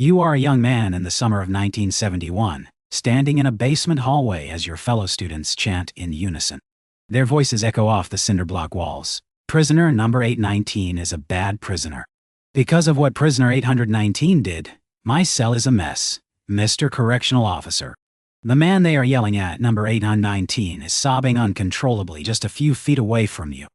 You are a young man in the summer of 1971, standing in a basement hallway as your fellow students chant in unison. Their voices echo off the cinder block walls. Prisoner number 819 is a bad prisoner. Because of what prisoner 819 did, my cell is a mess, Mr. Correctional Officer. The man they are yelling at, number 819, is sobbing uncontrollably just a few feet away from you.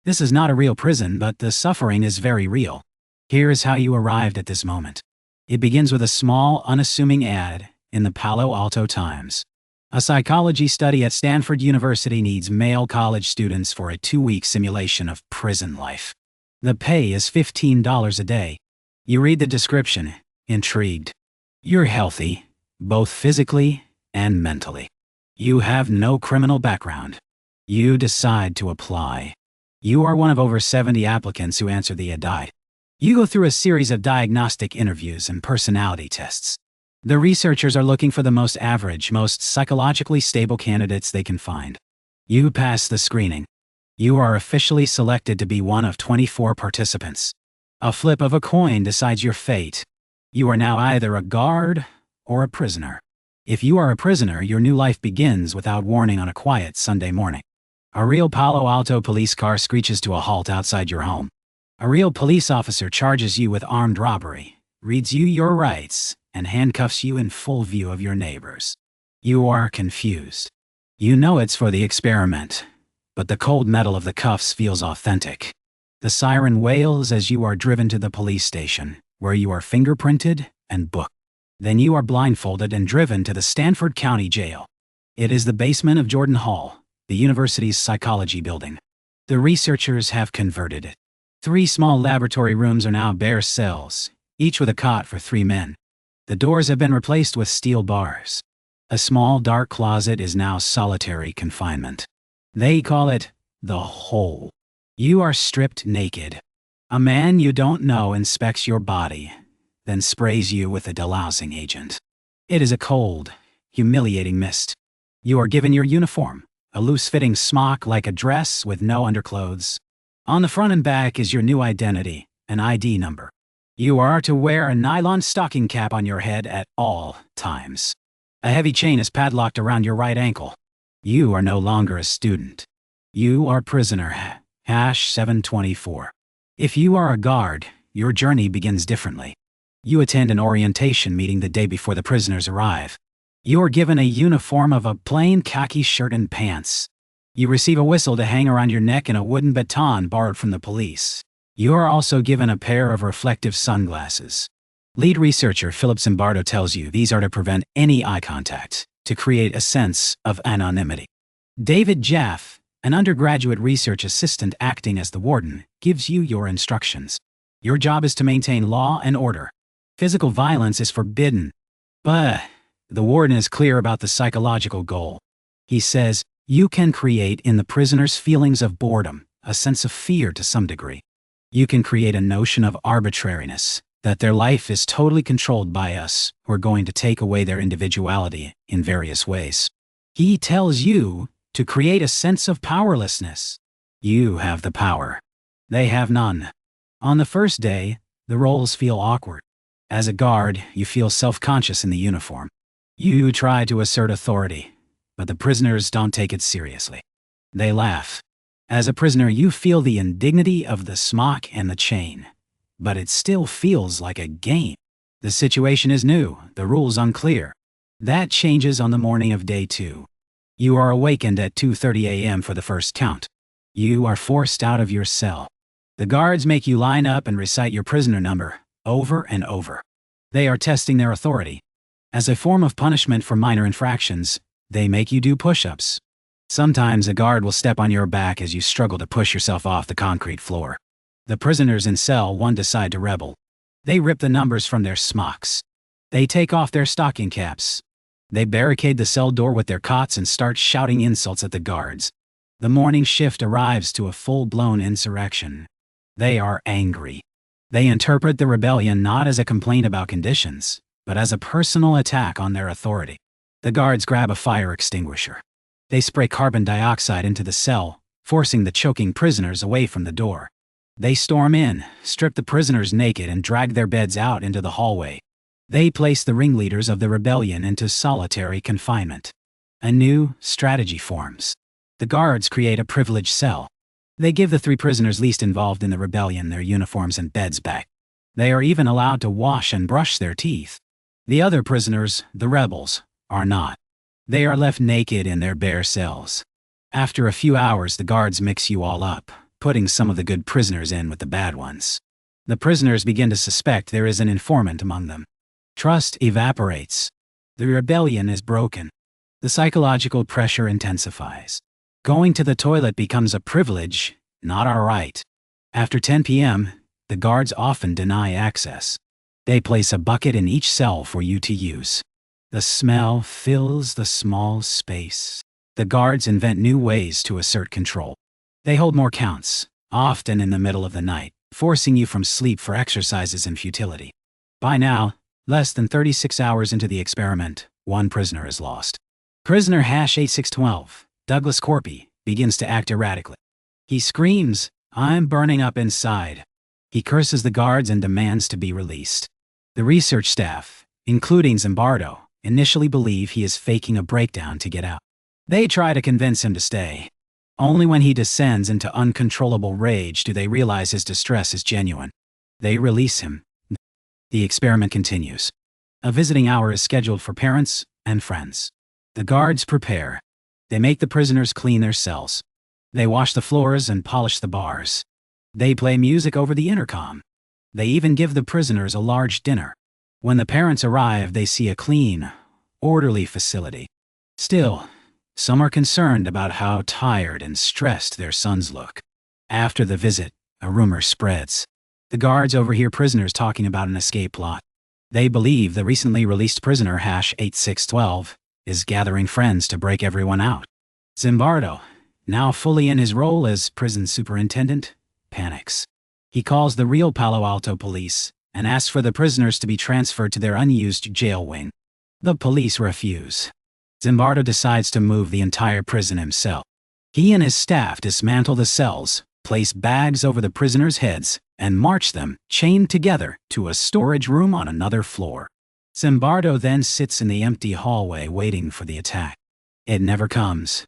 This is not a real prison, but the suffering is very real. Here is how you arrived at this moment. It begins with a small, unassuming ad in the Palo Alto Times. A psychology study at Stanford University needs male college students for a 2-week simulation of prison life. The pay is $15 a day. You read the description, intrigued. You're healthy, both physically and mentally. You have no criminal background. You decide to apply. You are one of over 70 applicants who answer the ad. You go through a series of diagnostic interviews and personality tests. The researchers are looking for the most average, most psychologically stable candidates they can find. You pass the screening. You are officially selected to be one of 24 participants. A flip of a coin decides your fate. You are now either a guard or a prisoner. If you are a prisoner, your new life begins without warning on a quiet Sunday morning. A real Palo Alto police car screeches to a halt outside your home. A real police officer charges you with armed robbery, reads you your rights, and handcuffs you in full view of your neighbors. You are confused. You know it's for the experiment, but the cold metal of the cuffs feels authentic. The siren wails as you are driven to the police station, where you are fingerprinted and booked. Then you are blindfolded and driven to the Stanford County Jail. It is the basement of Jordan Hall, the university's psychology building. The researchers have converted it. 3 small laboratory rooms are now bare cells, each with a cot for 3 men. The doors have been replaced with steel bars. A small dark closet is now solitary confinement. They call it the hole. You are stripped naked. A man you don't know inspects your body, then sprays you with a delousing agent. It is a cold, humiliating mist. You are given your uniform, a loose-fitting smock like a dress with no underclothes. On the front and back is your new identity, an ID number. You are to wear a nylon stocking cap on your head at all times. A heavy chain is padlocked around your right ankle. You are no longer a student. You are prisoner, #724. If you are a guard, your journey begins differently. You attend an orientation meeting the day before the prisoners arrive. You are given a uniform of a plain khaki shirt and pants. You receive a whistle to hang around your neck and a wooden baton borrowed from the police. You are also given a pair of reflective sunglasses. Lead researcher Philip Zimbardo tells you these are to prevent any eye contact, to create a sense of anonymity. David Jaff, an undergraduate research assistant acting as the warden, gives you your instructions. Your job is to maintain law and order. Physical violence is forbidden. But the warden is clear about the psychological goal. He says, you can create in the prisoners feelings of boredom, a sense of fear to some degree. You can create a notion of arbitrariness, that their life is totally controlled by us, who are going to take away their individuality in various ways. He tells you to create a sense of powerlessness. You have the power. They have none. On the first day, the roles feel awkward. As a guard, you feel self-conscious in the uniform. You try to assert authority, but the prisoners don't take it seriously. They laugh. As a prisoner, you feel the indignity of the smock and the chain, but it still feels like a game. The situation is new, the rules unclear. That changes on the morning of day 2. You are awakened at 2:30 a.m. for the first count. You are forced out of your cell. The guards make you line up and recite your prisoner number, over and over. They are testing their authority. As a form of punishment for minor infractions, they make you do push-ups. Sometimes a guard will step on your back as you struggle to push yourself off the concrete floor. The prisoners in cell 1 decide to rebel. They rip the numbers from their smocks. They take off their stocking caps. They barricade the cell door with their cots and start shouting insults at the guards. The morning shift arrives to a full-blown insurrection. They are angry. They interpret the rebellion not as a complaint about conditions, but as a personal attack on their authority. The guards grab a fire extinguisher. They spray carbon dioxide into the cell, forcing the choking prisoners away from the door. They storm in, strip the prisoners naked and drag their beds out into the hallway. They place the ringleaders of the rebellion into solitary confinement. A new strategy forms. The guards create a privileged cell. They give the 3 prisoners least involved in the rebellion their uniforms and beds back. They are even allowed to wash and brush their teeth. The other prisoners, the rebels, are not. They are left naked in their bare cells. After a few hours, the guards mix you all up, putting some of the good prisoners in with the bad ones. The prisoners begin to suspect there is an informant among them. Trust evaporates. The rebellion is broken. The psychological pressure intensifies. Going to the toilet becomes a privilege, not a right. After 10 p.m., the guards often deny access. They place a bucket in each cell for you to use. The smell fills the small space. The guards invent new ways to assert control. They hold more counts, often in the middle of the night, forcing you from sleep for exercises in futility. By now, less than 36 hours into the experiment, 1 prisoner is lost. Prisoner #8612, Douglas Corpy, begins to act erratically. He screams, "I'm burning up inside." He curses the guards and demands to be released. The research staff, including Zimbardo, initially believe he is faking a breakdown to get out. They try to convince him to stay. Only when he descends into uncontrollable rage do they realize his distress is genuine. They release him. The experiment continues. A visiting hour is scheduled for parents and friends. The guards prepare. They make the prisoners clean their cells. They wash the floors and polish the bars. They play music over the intercom. They even give the prisoners a large dinner. When the parents arrive, they see a clean, orderly facility. Still, some are concerned about how tired and stressed their sons look. After the visit, a rumor spreads. The guards overhear prisoners talking about an escape plot. They believe the recently released prisoner #8612 is gathering friends to break everyone out. Zimbardo, now fully in his role as prison superintendent, panics. He calls the real Palo Alto police and asks for the prisoners to be transferred to their unused jail wing. The police refuse. Zimbardo decides to move the entire prison himself. He and his staff dismantle the cells, place bags over the prisoners' heads, and march them, chained together, to a storage room on another floor. Zimbardo then sits in the empty hallway waiting for the attack. It never comes.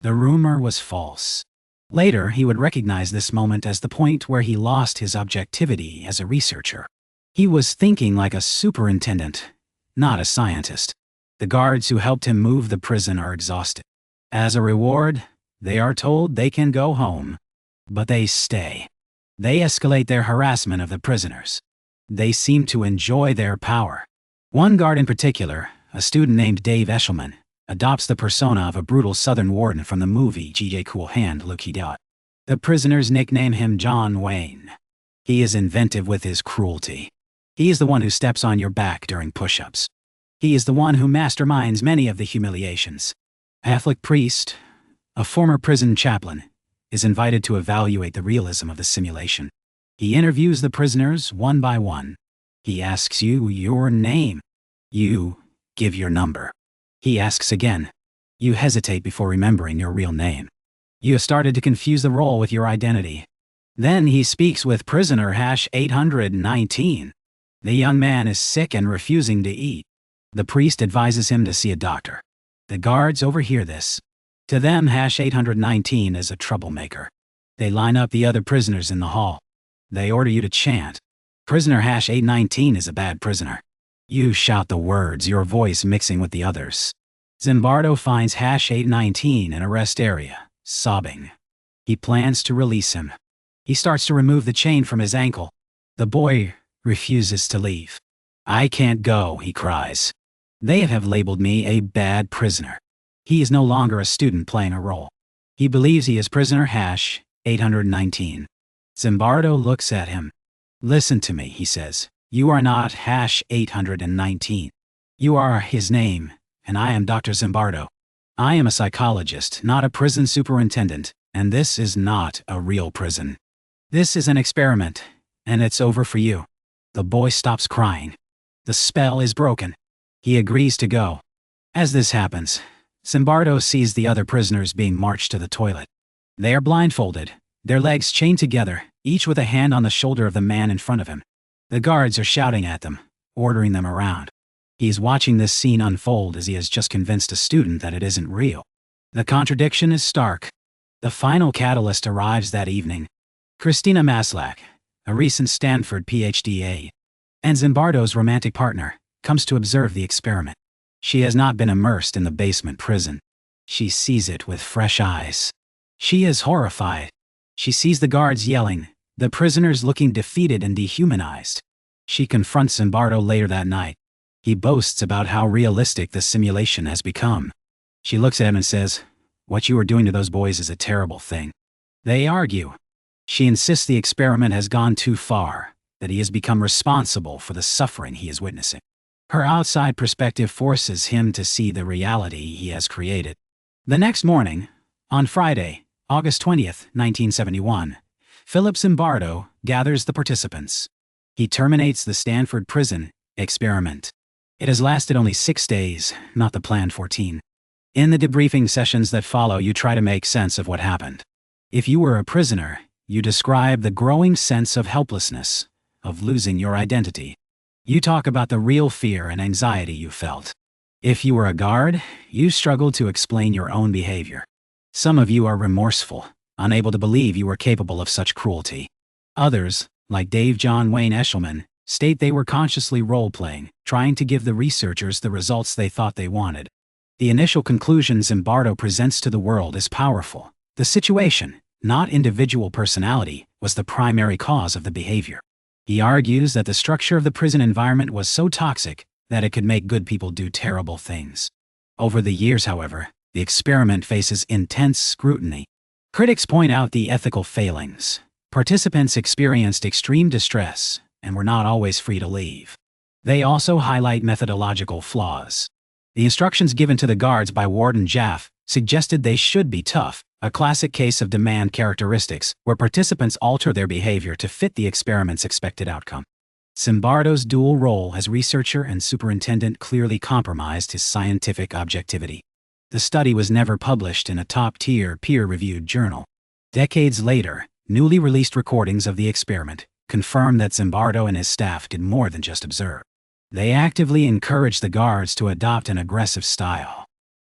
The rumor was false. Later, he would recognize this moment as the point where he lost his objectivity as a researcher. He was thinking like a superintendent, not a scientist. The guards who helped him move the prison are exhausted. As a reward, they are told they can go home. But they stay. They escalate their harassment of the prisoners. They seem to enjoy their power. One guard in particular, a student named Dave Eshelman, adopts the persona of a brutal Southern warden from the movie G.J. Cool Hand Lucky Dot. The prisoners nickname him John Wayne. He is inventive with his cruelty. He is the one who steps on your back during push-ups. He is the one who masterminds many of the humiliations. A Catholic priest, a former prison chaplain, is invited to evaluate the realism of the simulation. He interviews the prisoners one by one. He asks you your name. You give your number. He asks again. You hesitate before remembering your real name. You have started to confuse the role with your identity. Then he speaks with prisoner #819. The young man is sick and refusing to eat. The priest advises him to see a doctor. The guards overhear this. To them, #819 is a troublemaker. They line up the other prisoners in the hall. They order you to chant. Prisoner #819 is a bad prisoner. You shout the words, your voice mixing with the others. Zimbardo finds #819 in a rest area, sobbing. He plans to release him. He starts to remove the chain from his ankle. The boy refuses to leave. "I can't go," he cries. "They have labeled me a bad prisoner." He is no longer a student playing a role. He believes he is prisoner #819. Zimbardo looks at him. "Listen to me," he says. "You are not #819. You are his name, and I am Dr. Zimbardo. I am a psychologist, not a prison superintendent, and this is not a real prison. This is an experiment, and it's over for you." The boy stops crying. The spell is broken. He agrees to go. As this happens, Zimbardo sees the other prisoners being marched to the toilet. They are blindfolded, their legs chained together, each with a hand on the shoulder of the man in front of him. The guards are shouting at them, ordering them around. He's watching this scene unfold as he has just convinced a student that it isn't real. The contradiction is stark. The final catalyst arrives that evening. Christina Maslach, a recent Stanford PhD, and Zimbardo's romantic partner, comes to observe the experiment. She has not been immersed in the basement prison. She sees it with fresh eyes. She is horrified. She sees the guards yelling, the prisoners looking defeated and dehumanized. She confronts Zimbardo later that night. He boasts about how realistic the simulation has become. She looks at him and says, "What you are doing to those boys is a terrible thing." They argue. She insists the experiment has gone too far, that he has become responsible for the suffering he is witnessing. Her outside perspective forces him to see the reality he has created. The next morning, on Friday, August 20th, 1971, Philip Zimbardo gathers the participants. He terminates the Stanford Prison Experiment. It has lasted only 6 days, not the planned 14. In the debriefing sessions that follow, you try to make sense of what happened. If you were a prisoner, you describe the growing sense of helplessness, of losing your identity. You talk about the real fear and anxiety you felt. If you were a guard, you struggled to explain your own behavior. Some of you are remorseful, unable to believe you were capable of such cruelty. Others, like Dave John Wayne Eshelman, state they were consciously role-playing, trying to give the researchers the results they thought they wanted. The initial conclusion Zimbardo presents to the world is powerful. The situation, not individual personality, was the primary cause of the behavior. He argues that the structure of the prison environment was so toxic that it could make good people do terrible things. Over the years, however, the experiment faces intense scrutiny. Critics point out the ethical failings. Participants experienced extreme distress and were not always free to leave. They also highlight methodological flaws. The instructions given to the guards by Warden Jaff suggested they should be tough, a classic case of demand characteristics where participants alter their behavior to fit the experiment's expected outcome. Zimbardo's dual role as researcher and superintendent clearly compromised his scientific objectivity. The study was never published in a top-tier peer-reviewed journal. Decades later, newly released recordings of the experiment confirm that Zimbardo and his staff did more than just observe. They actively encouraged the guards to adopt an aggressive style.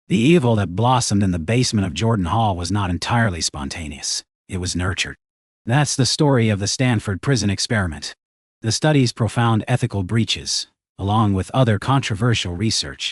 The evil that blossomed in the basement of Jordan Hall was not entirely spontaneous. It was nurtured. That's the story of the Stanford Prison Experiment. The study's profound ethical breaches, along with other controversial research,